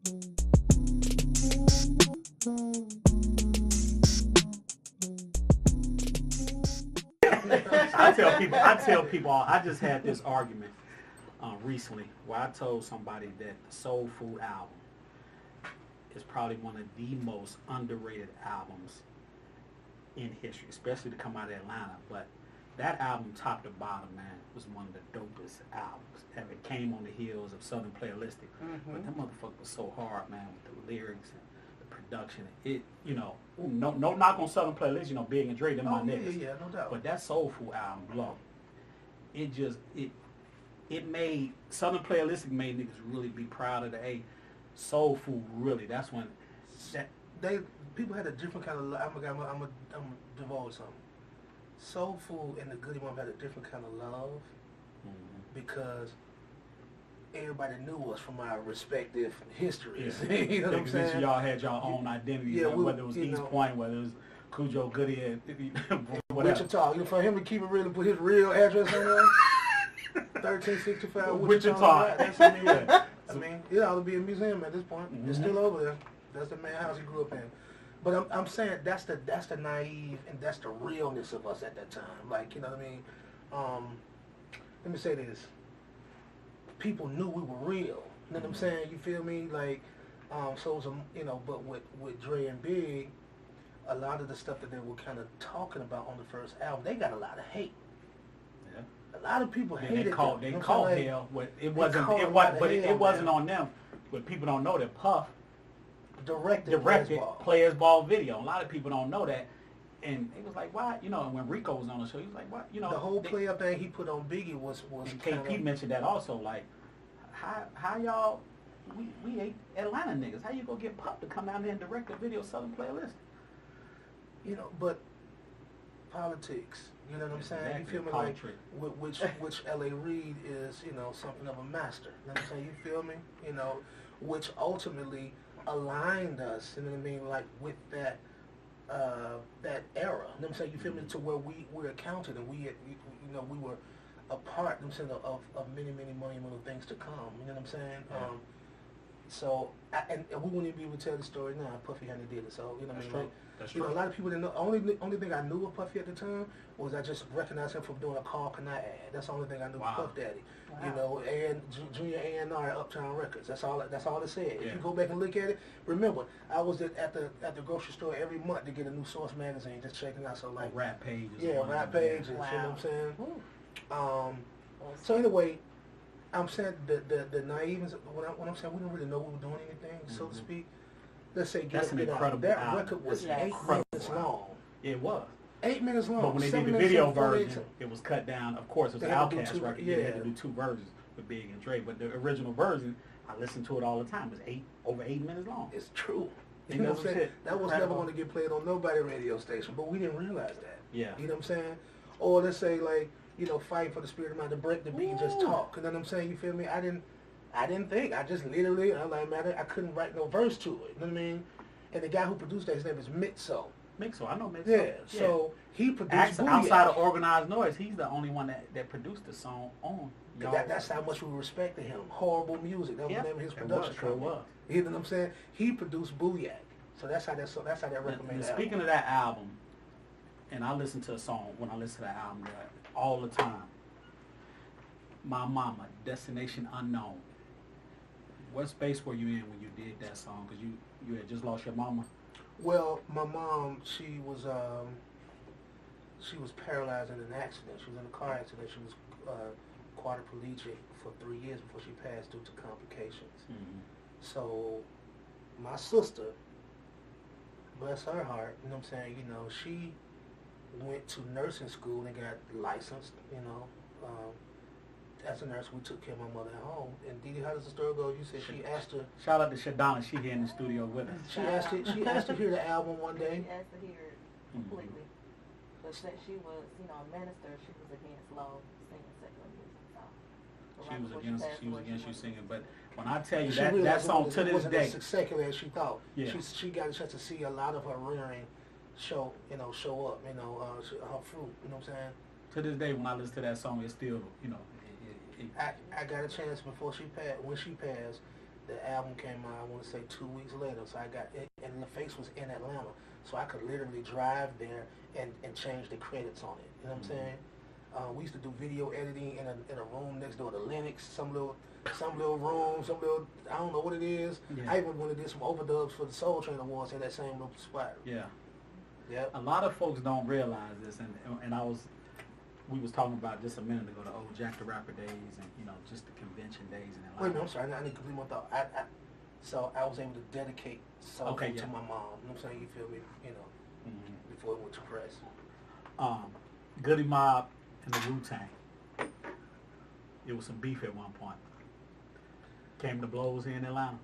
I tell people, I just had this argument recently where I told somebody that the Soul Food album is probably one of the most underrated albums in history, especially to come out of Atlanta. But that album, top to bottom, man, was one of the dopest albums ever. It came on the heels of Southern Playalistic, but that motherfucker was so hard, man, with the lyrics and the production. It, no knock on Southern Playalistic, Big and Dre, them my niggas. Yeah, no doubt. But that Soul Food album, blow. It made Southern Playalistic made niggas really be proud of the Soul Food. Really, that's when people had a different kind of. I'm gonna divulge something. Soul Food and the Goody Mob had a different kind of love because everybody knew us from our respective histories. Yeah. You know what I'm saying? Y'all had your own identity, whether it was East Point, whether it was Cujo, Goody, and whatever. Wichita. For him to keep it real and put his real address on there. 1365 Wichita. I mean, it ought to be a museum at this point. It's still over there. That's the man house he grew up in. But I'm saying that's the naive and that's the realness of us at that time. Like, you know what I mean? Let me say this. People knew we were real. You know what I'm saying? You feel me? Like, so it was but with Dre and Big, a lot of the stuff that they were kind of talking about on the first album, they got a lot of hate. A lot of people hated them. They called hell. It wasn't on them. But people don't know that Puff directed Players Ball video. A lot of people don't know that. And it was like, why? And when Rico was on the show, he was like, what? The whole player thing he put on Biggie was and KP mentioned that also. Like, how y'all, we ain't Atlanta niggas. How you gonna get Puff to come out there and direct a video Southern Playlist? But politics. You know what I'm saying? Exactly. You feel me? Like, which L.A. Reid is, something of a master. You know what I'm saying? You feel me? Which ultimately aligned us, you know what I mean, like with that era. You know what I'm saying? You feel me? To where we're accounted and we were a part, you know what I'm saying, of many monumental things to come. You know what I'm saying? And we wouldn't even be able to tell the story now. Puffy hadn't did it, so you know what I mean. That's true. A lot of people didn't know. Only thing I knew of Puffy at the time was I just recognized him from doing a Carl Kanai ad. That's the only thing I knew of Puff Daddy. Wow. And Junior A&R at Uptown Records. That's all it said. Yeah. If you go back and look at it, remember I was at the grocery store every month to get a new Source magazine, just checking out. So like Rap Page. Rap Page. Wow. You know what I'm saying? So anyway, I'm saying the naive. When I'm saying we didn't really know we were doing anything, so to speak. Let's say that's an incredible that album. record was 8 minutes long. It was 8 minutes long. But when they did the video version, it was cut down. Of course, it was an Outkast record. Yeah. They had to do 2 versions with Big and Dre. But the original version, I listened to it all the time. It was over 8 minutes long. It's true. You know what I'm saying? That was never going to get played on nobody's radio station, but we didn't realize that. Yeah. You know what I'm saying? Or let's say like, fight for the spirit of mind to break the beat and just talk. You know what I'm saying? You feel me? I didn't think. I just literally, I couldn't write no verse to it. You know what I mean? And the guy who produced that, his name is Mixo. I know Mixo. Yeah, so he produced outside of Organized Noise, he's the only one that produced the song on. That's how much we respected him. Horrible Music. That was the name of his production company. You know what I'm saying? He produced Booyak. So that's how that record made. Speaking of that album, and I listen to a song when I listen to that album all the time. My Mama, Destination Unknown. What space were you in when you did that song? Because you had just lost your mama. Well, my mom, she was paralyzed in an accident. She was in a car accident. She was quadriplegic for 3 years before she passed due to complications. So my sister, bless her heart, you know what I'm saying, she went to nursing school and got licensed, as a nurse. We took care of my mother at home. And Diddy, how does the story go? You said she asked her. Shout out to Shadonna. She here in the studio with us. She asked to hear the album one day. She asked to hear it completely. But since she was, a minister, she was against law singing secular music. So she was against you singing. But when I tell you that song to this day, as secular as she thought. Yeah. She got a chance to see a lot of her rearing show up. Her fruit. You know what I'm saying? To this day, when I listen to that song, it's still, I got a chance before she passed. When she passed, The album came out, I want to say 2 weeks later. So I got it, and LaFace was in Atlanta, so I could literally drive there and change the credits on it. You know what I'm saying? We used to do video editing in a room next door to Linux, some little room, I don't know what it is. Yeah. I even went to do some overdubs for the Soul Train Awards in that same little spot. Yeah. Yep. A lot of folks don't realize this, and we was talking about just a minute ago the old Jack the Rapper days, and just the convention days in Atlanta. Wait a minute, I'm sorry, I need to complete my thought. So I was able to dedicate something to my mom. You know what I'm saying? You feel me? Before it went to press. Goody Mob and the Wu-Tang. It was some beef at one point. Came to blows here in Atlanta.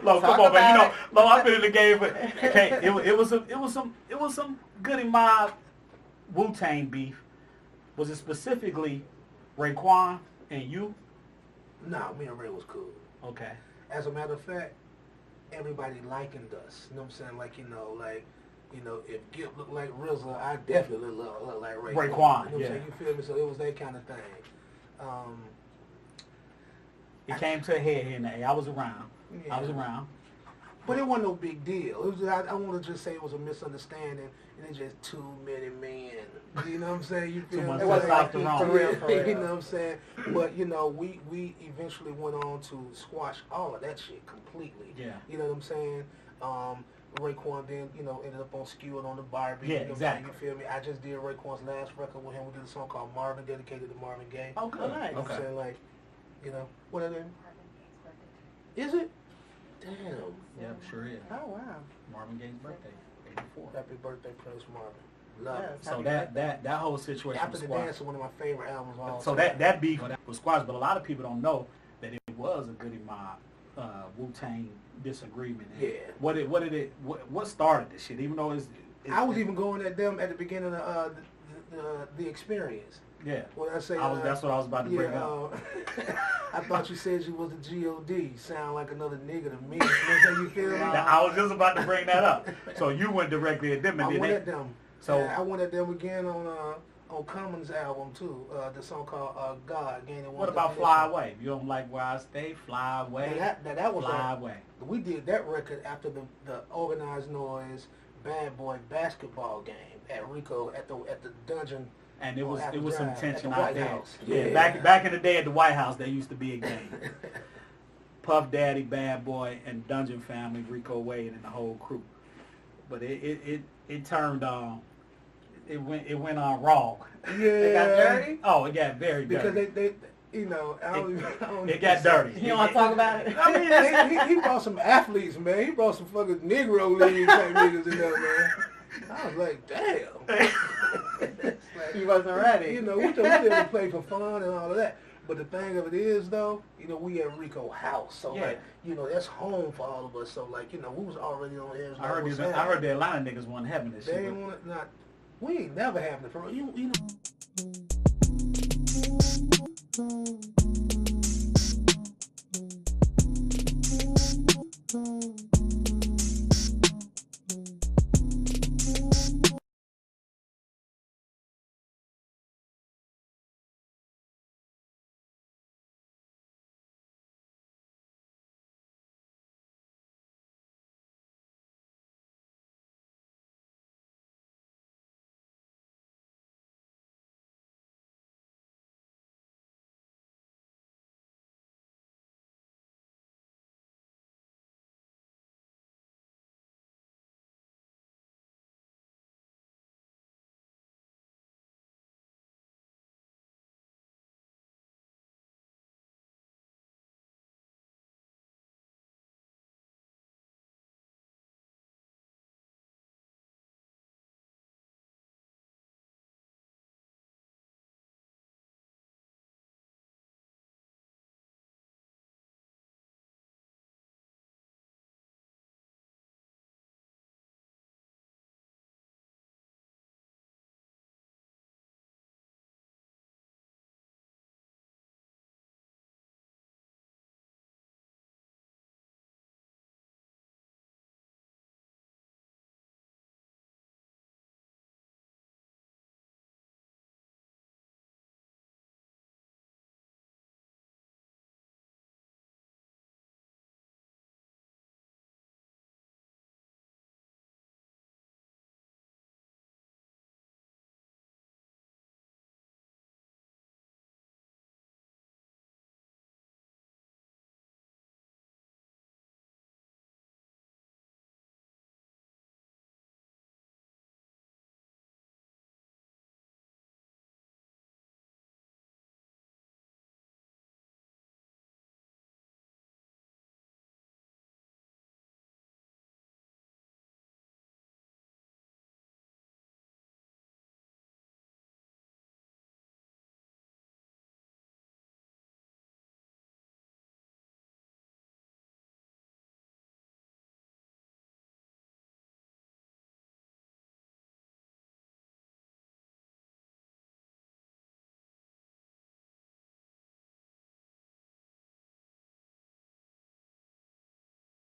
Lo, come on, man. Lo, I've been in the game, but it was some Goody Mob Wu-Tang beef. Was it specifically Raekwon and you? No, me and Ray was cool. Okay. As a matter of fact, everybody likened us. You know what I'm saying? If Gip looked like RZA, I definitely look like Raekwon. Raekwon, you know what I'm saying? You feel me? So it was that kind of thing. It came to a head here and there. I was around. Yeah. I was around. But it wasn't no big deal. It was just, I want to just say it was a misunderstanding, and it's just too many men. You know what I'm saying? You feel me? It was like the wrong. For real. You know what I'm saying? But we eventually went on to squash all of that shit completely. Yeah. You know what I'm saying? Raekwon then, ended up on Skewed on the Barbie. Yeah, exactly. You feel me? I just did Raekwon's last record with him. We did a song called Marvin, dedicated to Marvin Gaye. Oh, good. Nice. You know what I'm saying? What are they? Is it? Damn. Yep, sure is. Oh, wow. Marvin Gaye's birthday, 84. Happy birthday, Prince Marvin. Love it. So that whole situation After was the squashed. Dance is one of my favorite albums of all So time. that beef was squashed, but a lot of people don't know that it was a Goody Mob Wu-Tang disagreement. And what started this shit? Even though I was even going at them at the beginning of the experience. Yeah. When I say that's what I was about to bring up. I thought you said you was the G.O.D. Sound like another nigga to me. You feel me? I was just about to bring that up. So you went directly at them, and I went at them. So I went at them again on Common's album too. The song called God. What about Fly Away? You don't like Where I Stay? Fly Away. That was Fly Away. We did that record after the Organized Noise Bad Boy basketball game at Rico at the dungeon. And it was some tension out there. House. Yeah, back in the day at the White House, there used to be a game. Puff Daddy, Bad Boy, and Dungeon Family, Rico Wade, and the whole crew. But it turned on. It went on wrong. Yeah. It got dirty? Oh, it got very dirty. Because they I don't it got dirty. You don't want to talk about it? I mean, he brought some athletes, man. He brought some fucking Negro League type niggas in there, man. I was like, damn. He wasn't ready. We didn't play for fun and all of that. But the thing of it is, though, we at Rico House, so that's home for all of us. So we was already on edge. I heard the Atlanta niggas wasn't having this shit. They ain't want it. We ain't never having it for you know.